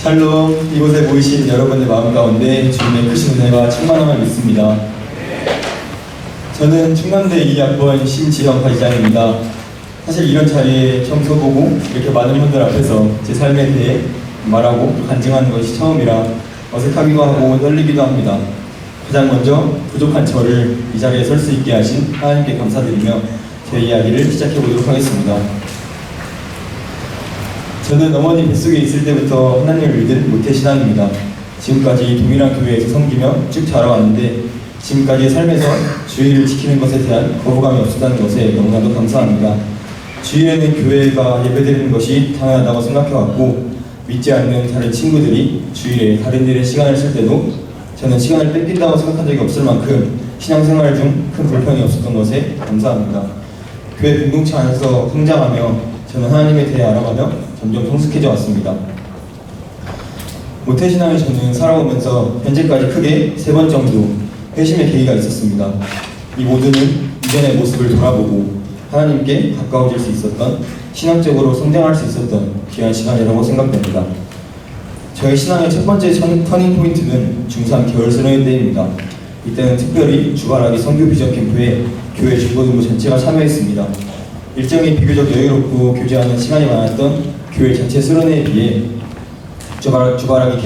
샬롬, 이곳에 모이신 여러분의 마음 가운데 주님의 크신 은혜가 충만함을 믿습니다. 저는 충남대 2학번 심지영 과장입니다. 사실 이런 자리에 처음 서보고 이렇게 많은 분들 앞에서 제 삶에 대해 말하고 간증하는 것이 처음이라 어색하기도 하고 떨리기도 합니다. 가장 먼저 부족한 저를 이 자리에 설 수 있게 하신 하나님께 감사드리며 제 이야기를 시작해 보도록 하겠습니다. 저는 어머니 뱃속에 있을 때부터 하나님을 믿은 모태신앙입니다. 지금까지 동일한 교회에서 섬기며 쭉 자라왔는데 지금까지의 삶에서 주의를 지키는 것에 대한 거부감이 없었다는 것에 너무나도 감사합니다. 주일에는 교회가 예배드리는 것이 당연하다고 생각해왔고 믿지 않는 다른 친구들이 주일에 다른 일에 시간을 쓸 때도 저는 시간을 뺏긴다고 생각한 적이 없을 만큼 신앙생활 중 큰 불편이 없었던 것에 감사합니다. 교회 공동체 안에서 성장하며 저는 하나님에 대해 알아가며 점점 성숙해져 왔습니다. 모태신앙의 저는 살아오면서 현재까지 크게 3번 정도 회심의 계기가 있었습니다. 이 모두는 이전의 모습을 돌아보고 하나님께 가까워질 수 있었던, 신앙적으로 성장할 수 있었던 귀한 시간이라고 생각됩니다. 저의 신앙의 첫 번째 터닝포인트는 중3 겨울 선언대회입니다. 이때는 특별히 주바라기 선교 비전 캠프에 교회 중고등부 전체가 참여했습니다. 일정이 비교적 여유롭고 교제하는 시간이 많았던 교회 전체 수련회에 비해 주바라기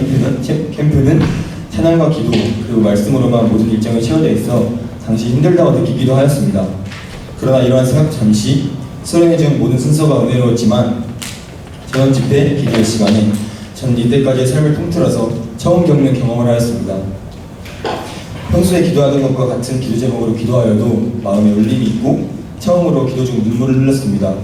캠프는 찬양과 기도 그리고 말씀으로만 모든 일정이 채워져 있어 당시 힘들다고 느끼기도 하였습니다. 그러나 이러한 생각 잠시 수련회 중 모든 순서가 은혜로웠지만 전원 집회 기도의 시간에 전 이때까지의 삶을 통틀어서 처음 겪는 경험을 하였습니다. 평소에 기도하던 것과 같은 기도 제목으로 기도하여도 마음에 울림이 있고 처음으로 기도 중 눈물을 흘렸습니다.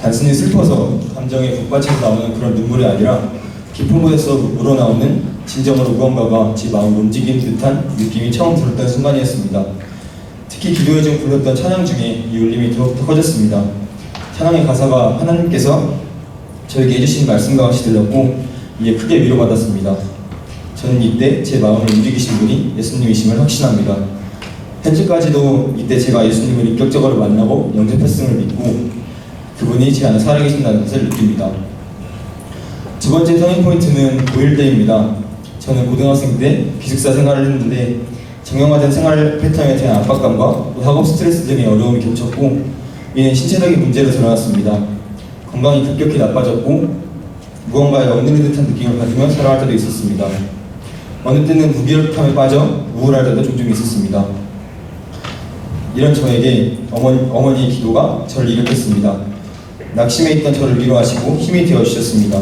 단순히 슬퍼서 감정에 북받쳐서 나오는 그런 눈물이 아니라 깊은 곳에서 우러나오는 진정으로 무언가가 제 마음을 움직이는 듯한 느낌이 처음 들었던 순간이었습니다. 특히 기도회 중 불렀던 찬양 중에 이 울림이 더욱더 커졌습니다. 찬양의 가사가 하나님께서 저에게 해주신 말씀과 같이 들렸고 이에 크게 위로받았습니다. 저는 이때 제 마음을 움직이신 분이 예수님이심을 확신합니다. 현재까지도 이때 제가 예수님을 인격적으로 만나고 영접했음을 믿고 그분이 제 안에 살아계신다는 것을 느낍니다. 두 번째 터닝포인트는 고1 때입니다. 저는 고등학생 때 기숙사 생활을 했는데 정형화된 생활 패턴에 대한 압박감과 또 학업 스트레스 등의 어려움이 겹쳤고 이는 신체적인 문제로 드러났습니다. 건강이 급격히 나빠졌고 무언가에 얽매이는 듯한 느낌을 가지며 살아갈 때도 있었습니다. 어느 때는 무기력함에 빠져 우울할 때도 종종 있었습니다. 이런 저에게 어머니의 기도가 저를 일으켰습니다. 낙심해 있던 저를 위로하시고 힘이 되어주셨습니다.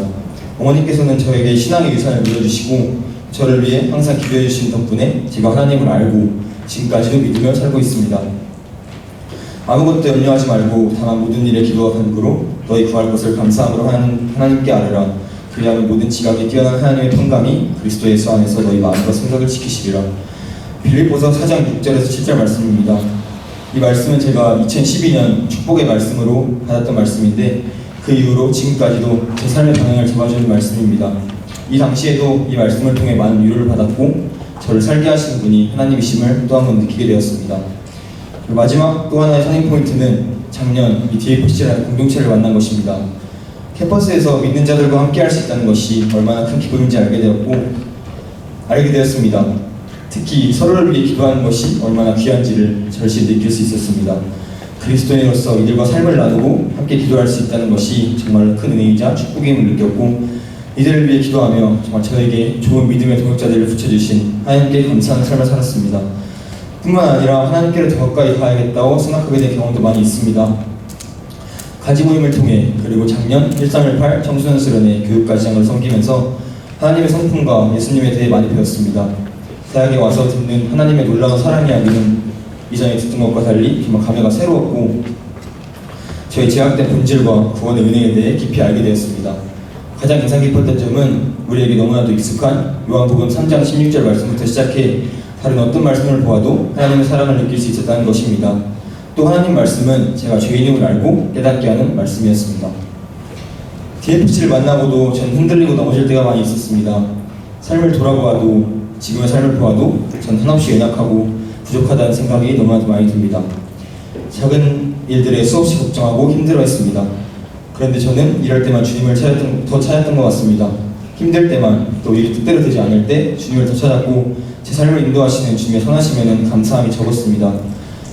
어머니께서는 저에게 신앙의 유산을 물려주시고 저를 위해 항상 기도해 주신 덕분에 제가 하나님을 알고 지금까지도 믿으며 살고 있습니다. 아무것도 염려하지 말고 다만 모든 일에 기도와 간구로 너희 구할 것을 감사함으로 하나님께 아뢰라. 그리하면 모든 지각에 뛰어난 하나님의 평강이 그리스도 예수 안에서 너희 마음과 생각을 지키시리라. 빌립보서 4장 6절에서 7절 말씀입니다. 이 말씀은 제가 2012년 축복의 말씀으로 받았던 말씀인데 그 이후로 지금까지도 제 삶의 방향을 잡아주는 말씀입니다. 이 당시에도 이 말씀을 통해 많은 위로를 받았고 저를 살게 하시는 분이 하나님이심을 또 한 번 느끼게 되었습니다. 마지막 또 하나의 터닝포인트는 작년 이 DFC라는 공동체를 만난 것입니다. 캠퍼스에서 믿는 자들과 함께 할 수 있다는 것이 얼마나 큰 기쁨인지 알게 되었습니다. 특히 서로를 위해 기도하는 것이 얼마나 귀한지를 절실히 느낄 수 있었습니다. 그리스도인으로서 이들과 삶을 나누고 함께 기도할 수 있다는 것이 정말 큰 은혜이자 축복임을 느꼈고 이들을 위해 기도하며 정말 저에게 좋은 믿음의 동역자들을 붙여주신 하나님께 감사하는 삶을 살았습니다. 뿐만 아니라 하나님께로 더 가까이 가야겠다고 생각하게 된 경험도 많이 있습니다. 가지 모임을 통해 그리고 작년 1318 청소년 수련회 교육과장을 섬기면서 하나님의 성품과 예수님에 대해 많이 배웠습니다. 대학에 와서 듣는 하나님의 놀라운 사랑 이야기는 이전에 듣던 것과 달리 정말 감회가 새로웠고 저희 제약된 본질과 구원의 은혜에 대해 깊이 알게 되었습니다. 가장 인상 깊었던 점은 우리에게 너무나도 익숙한 요한복음 3장 16절 말씀부터 시작해 다른 어떤 말씀을 보아도 하나님의 사랑을 느낄 수 있었다는 것입니다. 또 하나님 말씀은 제가 죄인임을 알고 깨닫게 하는 말씀이었습니다. DFC를 만나고도 전 흔들리고 넘어질 때가 많이 있었습니다. 삶을 돌아보아도 지금의 삶을 보아도 전 한없이 연약하고 부족하다는 생각이 너무나도 많이 듭니다. 작은 일들에 수없이 걱정하고 힘들어했습니다. 그런데 저는 이럴 때만 주님을 더 찾았던 것 같습니다. 힘들 때만 또 일이 뜻대로 되지 않을 때 주님을 더 찾았고 제 삶을 인도하시는 주님의 선하심에는 감사함이 적었습니다.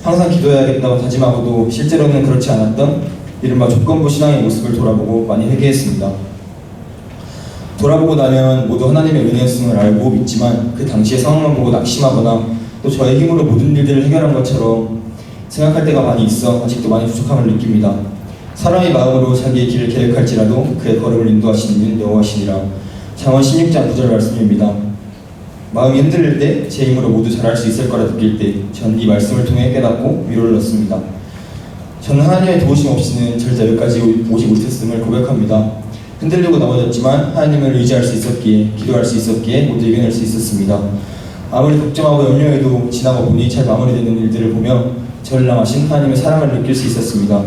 항상 기도해야겠다고 다짐하고도 실제로는 그렇지 않았던 이른바 조건부 신앙의 모습을 돌아보고 많이 회개했습니다. 돌아보고 나면 모두 하나님의 은혜였음을 알고 믿지만 그 당시의 상황만 보고 낙심하거나 또 저의 힘으로 모든 일들을 해결한 것처럼 생각할 때가 많이 있어 아직도 많이 부족함을 느낍니다. 사람의 마음으로 자기의 길을 계획할지라도 그의 걸음을 인도하시는 이는 여호와시니라. 잠언 16장 9절 말씀입니다. 마음이 흔들릴 때 제 힘으로 모두 잘할 수 있을 거라 느낄 때 전 이 말씀을 통해 깨닫고 위로를 얻습니다. 저는 하나님의 도우심 없이는 절대 여기까지 오지 못했음을 고백합니다. 흔들리고 넘어졌지만 하나님을 의지할 수 있었기에 기도할 수 있었기에 모두 이겨낼 수 있었습니다. 아무리 걱정하고 염려해도 지나고 보니 잘 마무리되는 일들을 보며 저를 향하신 하나님의 사랑을 느낄 수 있었습니다.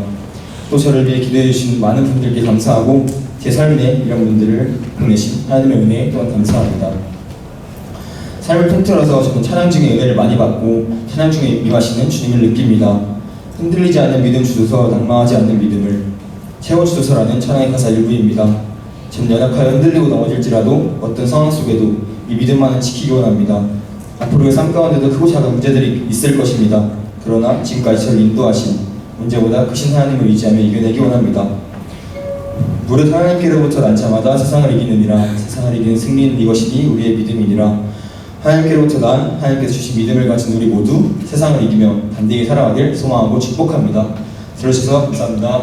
또 저를 위해 기도해 주신 많은 분들께 감사하고 제 삶에 이런 분들을 보내신 하나님의 은혜에 또한 감사합니다. 삶을 통틀어서 저는 찬양 중에 은혜를 많이 받고 찬양 중에 임하시는 주님을 느낍니다. 흔들리지 않는 믿음 주소서 낭망하지 않는 믿음을 채워주소서라는 찬양의 가사 일부입니다. 전 연약하여 흔들리고 넘어질지라도 어떤 상황 속에도 이 믿음만은 지키기 원합니다. 앞으로의 삶 가운데도 크고 작은 문제들이 있을 것입니다. 그러나 지금까지 저를 인도하신 문제보다 크신 하나님을 의지하며 이겨내기 원합니다. 무릇 하나님께로부터 난 자마다 세상을 이기느니라. 세상을 이기는 승리는 이것이니 우리의 믿음이니라. 하나님께로부터 난 하나님께서 주신 믿음을 가진 우리 모두 세상을 이기며 담대히 살아가길 소망하고 축복합니다. 들어주셔서 감사합니다.